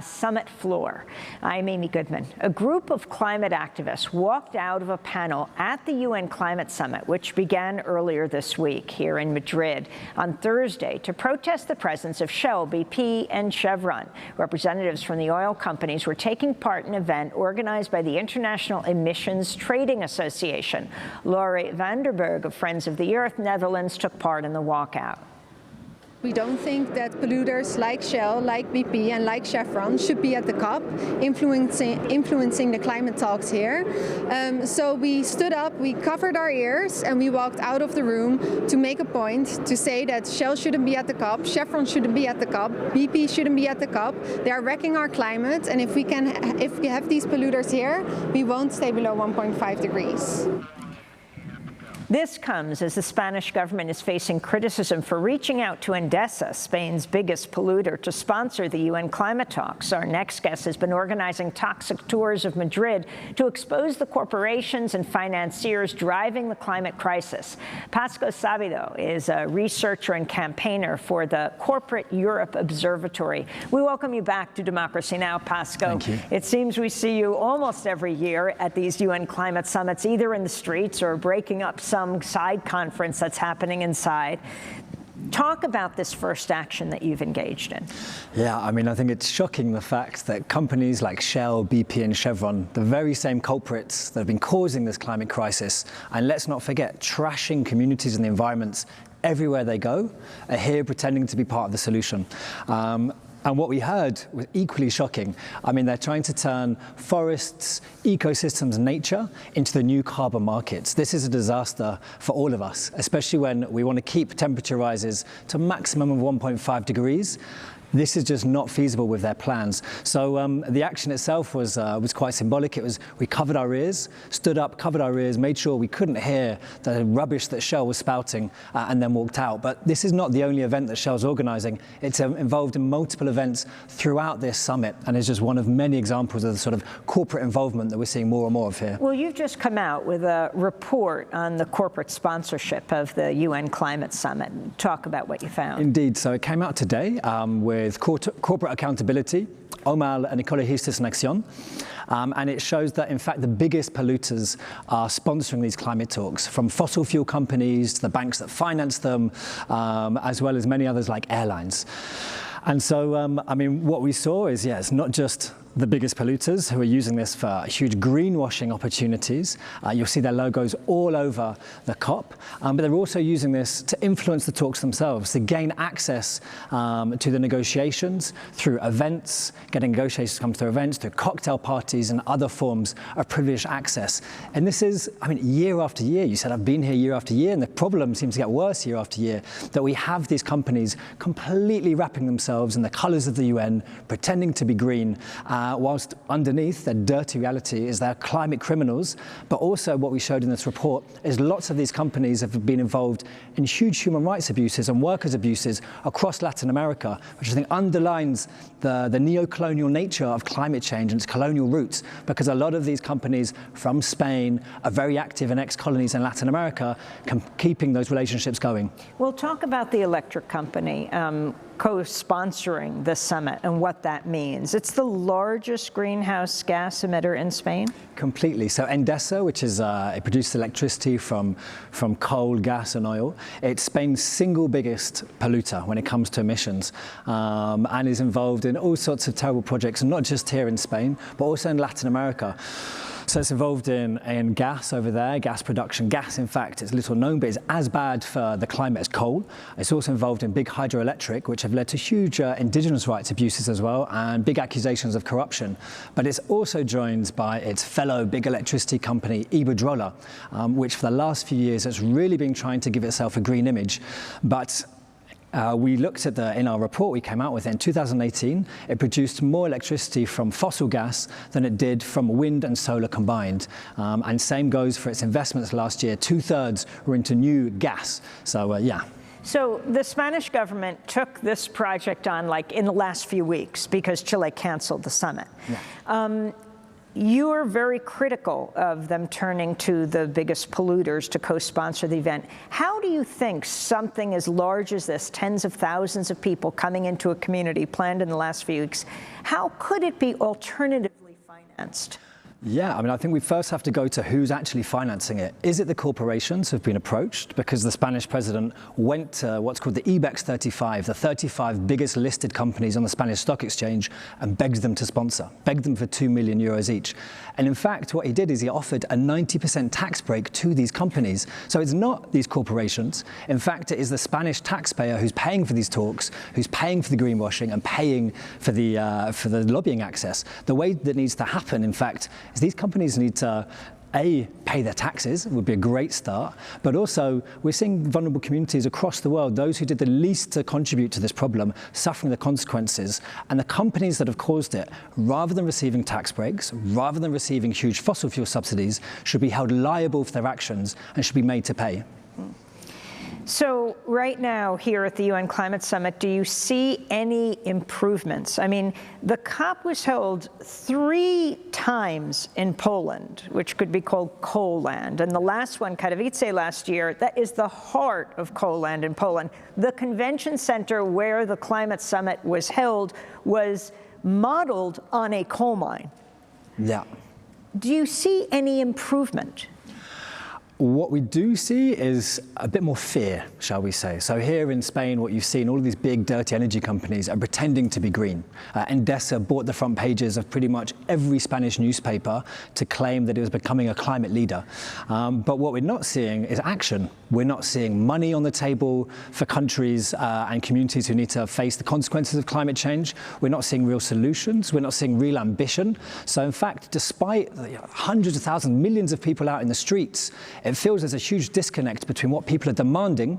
summit floor. I'm Amy Goodman. A group of climate activists walked out of a panel at the UN Climate Summit, which began earlier this week here in Madrid on Thursday, to protest the presence of Shell, BP, and Chevron. Representatives from the oil companies were taking part in an event organized by the International Emissions Trading Association. Laurie Vanderberg of Friends of the Earth Netherlands took part in the walkout. We don't think that polluters like Shell, like BP and like Chevron should be at the COP influencing the climate talks here. So we stood up, we covered our ears, and we walked out of the room to make a point to say that Shell shouldn't be at the COP, Chevron shouldn't be at the COP, BP shouldn't be at the COP. They are wrecking our climate, and if we have these polluters here, we won't stay below 1.5 degrees. This comes as the Spanish government is facing criticism for reaching out to Endesa, Spain's biggest polluter, to sponsor the UN climate talks. Our next guest has been organizing toxic tours of Madrid to expose the corporations and financiers driving the climate crisis. Pasco Sabido is a researcher and campaigner for the Corporate Europe Observatory. We welcome you back to Democracy Now!, Pasco. Thank you. It seems we see you almost every year at these UN climate summits, either in the streets or breaking up some side conference that's happening inside. Talk about this first action that you've engaged in. Yeah, I mean, I think it's shocking the fact that companies like Shell, BP and Chevron, the very same culprits that have been causing this climate crisis, and let's not forget, trashing communities and the environments everywhere they go, are here pretending to be part of the solution. And what we heard was equally shocking. I mean, they're trying to turn forests, ecosystems, nature into the new carbon markets. This is a disaster for all of us, especially when we want to keep temperature rises to a maximum of 1.5 degrees. This is just not feasible with their plans. So the action itself was quite symbolic. It was, we covered our ears, stood up, covered our ears, made sure we couldn't hear the rubbish that Shell was spouting, and then walked out. But this is not the only event that Shell's organizing. It's involved in multiple events throughout this summit, and is just one of many examples of the sort of corporate involvement that we're seeing more and more of here. Well, you've just come out with a report on the corporate sponsorship of the UN Climate Summit. Talk about what you found. Indeed. So it came out today with corporate accountability, OMAL and Ecologistas en Acción. And it shows that, in fact, the biggest polluters are sponsoring these climate talks, from fossil fuel companies to the banks that finance them, as well as many others like airlines. And so, I mean, what we saw is, yeah, it's not just the biggest polluters who are using this for huge greenwashing opportunities. You'll see their logos all over the COP, but they're also using this to influence the talks themselves, to gain access to the negotiations through events, getting negotiations to come through events, through cocktail parties and other forms of privileged access. And this is, I mean, year after year. You said I've been here year after year, and the problem seems to get worse year after year, that we have these companies completely wrapping themselves in the colors of the UN, pretending to be green, whilst underneath their dirty reality is they're climate criminals. But also what we showed in this report is lots of these companies have been involved in huge human rights abuses and workers' abuses across Latin America, which I think underlines the neo-colonial nature of climate change and its colonial roots, because a lot of these companies from Spain are very active in ex-colonies in Latin America, keeping those relationships going. We'll talk about the electric company co-sponsoring the summit and what that means. It's the largest greenhouse gas emitter in Spain? Completely. So Endesa, which is it produces electricity from coal, gas and oil. It's Spain's single biggest polluter when it comes to emissions, and is involved in all sorts of terrible projects, not just here in Spain, but also in Latin America. So it's involved in gas over there, gas production. Gas, in fact, it's little known, but it's as bad for the climate as coal. It's also involved in big hydroelectric, which have led to huge indigenous rights abuses as well, and big accusations of corruption. But it's also joined by its fellow big electricity company, Iberdrola, which for the last few years has really been trying to give itself a green image. But We looked at in our report we came out with in 2018, it produced more electricity from fossil gas than it did from wind and solar combined. And same goes for its investments last year. 2/3 were into new gas. So, yeah. So the Spanish government took this project on like in the last few weeks because Chile canceled the summit. Yeah. You're very critical of them turning to the biggest polluters to co-sponsor the event. How do you think something as large as this, tens of thousands of people coming into a community planned in the last few weeks, how could it be alternatively financed? Yeah, I mean, I think we first have to go to who's actually financing it. Is it the corporations who've been approached? Because the Spanish president went to what's called the IBEX 35, the 35 biggest listed companies on the Spanish stock exchange, and begged them to sponsor, begged them for €2 million each. And in fact, what he did is he offered a 90% tax break to these companies. So it's not these corporations. In fact, it is the Spanish taxpayer who's paying for these talks, who's paying for the greenwashing and paying for the lobbying access. The way that needs to happen, in fact, is these companies need to pay their taxes, would be a great start, but also we're seeing vulnerable communities across the world, those who did the least to contribute to this problem, suffering the consequences, and the companies that have caused it, rather than receiving tax breaks, rather than receiving huge fossil fuel subsidies, should be held liable for their actions and should be made to pay. So right now here at the UN Climate Summit, do you see any improvements? I mean, the COP was held 3 times in Poland, which could be called coal land. And the last one, Katowice last year, that is the heart of coal land in Poland. The convention center where the climate summit was held was modeled on a coal mine. Yeah. Do you see any improvement? What we do see is a bit more fear, shall we say. So here in Spain, what you've seen, all of these big dirty energy companies are pretending to be green. Endesa bought the front pages of pretty much every Spanish newspaper to claim that it was becoming a climate leader. But what we're not seeing is action. We're not seeing money on the table for countries and communities who need to face the consequences of climate change. We're not seeing real solutions. We're not seeing real ambition. So in fact, despite hundreds of thousands, millions of people out in the streets, it feels there's a huge disconnect between what people are demanding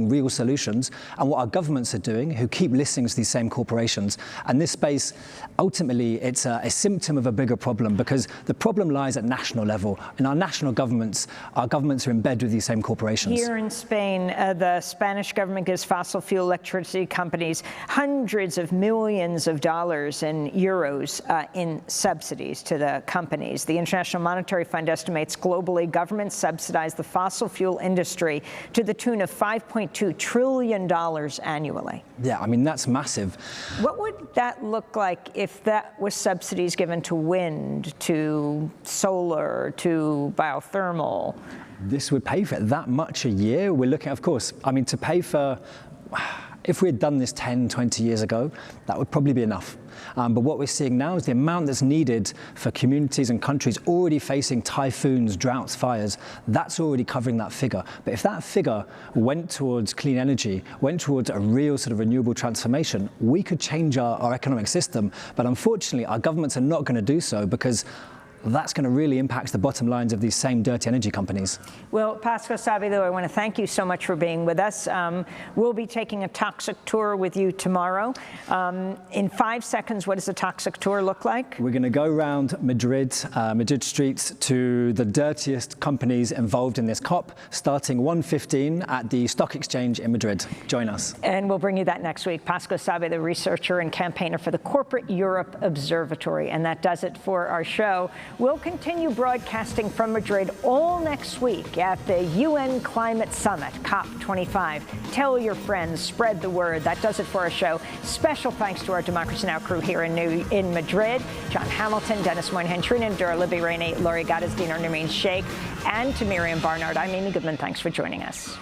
real solutions, and what our governments are doing, who keep listening to these same corporations. And this space, ultimately, it's a symptom of a bigger problem, because the problem lies at national level. In our national governments, our governments are in bed with these same corporations. Here in Spain, the Spanish government gives fossil fuel electricity companies hundreds of millions of dollars and euros in subsidies to the companies. The International Monetary Fund estimates globally governments subsidize the fossil fuel industry to the tune of $5.2 trillion annually. Yeah, I mean, that's massive. What would that look like if that was subsidies given to wind, to solar, to biothermal? This would pay for it that much a year. We're looking, of course, I mean, to pay for, if we had done this 10, 20 years ago, that would probably be enough. But what we're seeing now is the amount that's needed for communities and countries already facing typhoons, droughts, fires. That's already covering that figure. But if that figure went towards clean energy, went towards a real sort of renewable transformation, we could change our economic system. But unfortunately, our governments are not going to do so, because that's going to really impact the bottom lines of these same dirty energy companies. Well, Pascal Sabido, I want to thank you so much for being with us. We'll be taking a toxic tour with you tomorrow. In 5 seconds, what does a toxic tour look like? We're going to go around Madrid streets to the dirtiest companies involved in this COP, starting 1:15 at the stock exchange in Madrid. Join us. And we'll bring you that next week. Pascal Sabido, researcher and campaigner for the Corporate Europe Observatory. And that does it for our show. We'll continue broadcasting from Madrid all next week at the UN Climate Summit, COP25. Tell your friends, spread the word. That does it for our show. Special thanks to our Democracy Now! Crew here in Madrid. John Hamilton, Dennis Moynihan, Trina Ndura, Libby Rainey, Laurie Gaddis, Dina Nermeen Sheikh, and to Miriam Barnard. I'm Amy Goodman. Thanks for joining us.